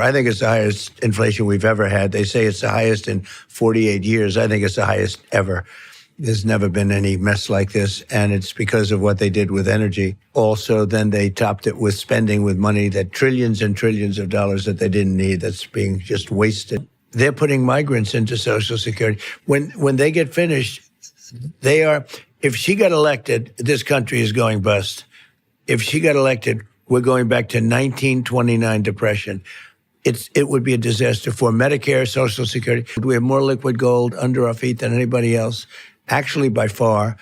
I think it's the highest inflation we've ever had. They say it's the highest in 48 years. I think it's the highest ever. There's never been any mess like this, and it's because of what they did with energy. Also, then they topped it with spending with money, that trillions and trillions of dollars that they didn't need, that's being just wasted. They're putting migrants into Social Security. When they get finished, they are, if she got elected, this country is going bust. If she got elected, we're going back to 1929 depression. It would be a disaster for Medicare, Social Security. We have more liquid gold under our feet than anybody else. Actually, by far,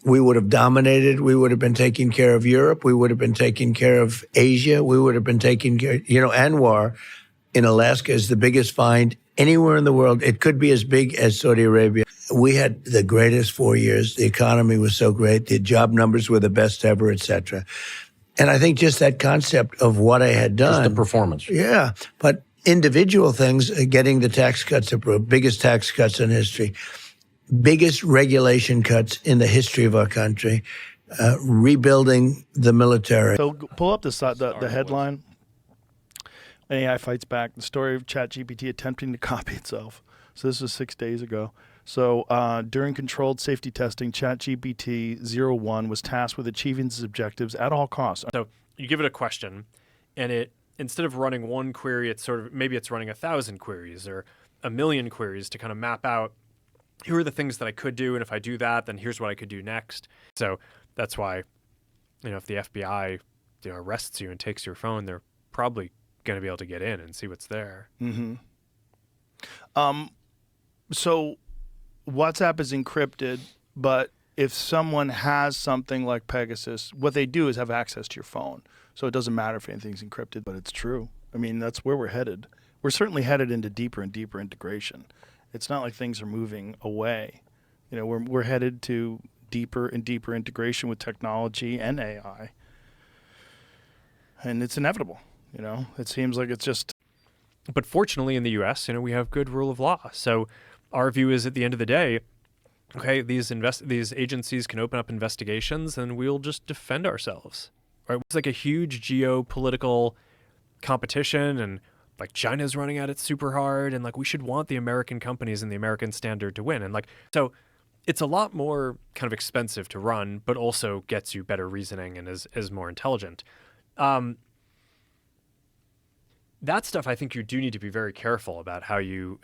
we would have dominated. We would have been taking care of Europe. We would have been taking care of Asia. We would have been taking care, Anwar in Alaska is the biggest find anywhere in the world. It could be as big as Saudi Arabia. We had the greatest 4 years. The economy was so great. The job numbers were the best ever, et cetera. And I think just that concept of what I had done. Just the performance. Yeah. But individual things, getting the tax cuts approved, biggest tax cuts in history, biggest regulation cuts in the history of our country, rebuilding the military. So pull up the headline. AI fights back. The story of ChatGPT attempting to copy itself. So this was 6 days ago. So during controlled safety testing, ChatGPT 01 was tasked with achieving its objectives at all costs. So you give it a question, and it, instead of running one query, it's sort of, maybe it's running 1,000 queries or 1,000,000 queries to kind of map out, here are the things that I could do, and if I do that, then here's what I could do next. So that's why, if the FBI, arrests you and takes your phone, they're probably going to be able to get in and see what's there. Mm-hmm. So WhatsApp is encrypted, but if someone has something like Pegasus, what they do is have access to your phone. So it doesn't matter if anything's encrypted, but it's true. I mean, that's where we're headed. We're certainly headed into deeper and deeper integration. It's not like things are moving away. We're headed to deeper and deeper integration with technology and AI. And it's inevitable. It seems like it's just. But fortunately in the U.S., we have good rule of law. So our view is at the end of the day, okay, these agencies can open up investigations and we'll just defend ourselves. Right? It's like a huge geopolitical competition, and like China's running at it super hard, and like we should want the American companies and the American standard to win. And so it's a lot more kind of expensive to run, but also gets you better reasoning and is more intelligent. That stuff, I think you do need to be very careful about how you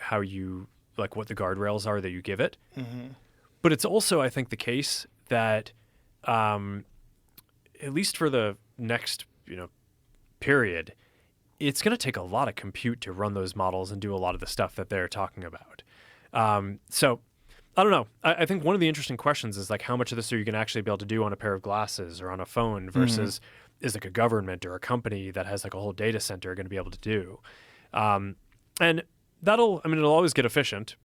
like what the guardrails are that you give it. Mm-hmm. But it's also, I think, the case that at least for the next period, it's going to take a lot of compute to run those models and do a lot of the stuff that they're talking about. So I don't know. I think one of the interesting questions is like, how much of this are you going to actually be able to do on a pair of glasses or on a phone versus is like a government or a company that has like a whole data center going to be able to do? And it'll always get efficient.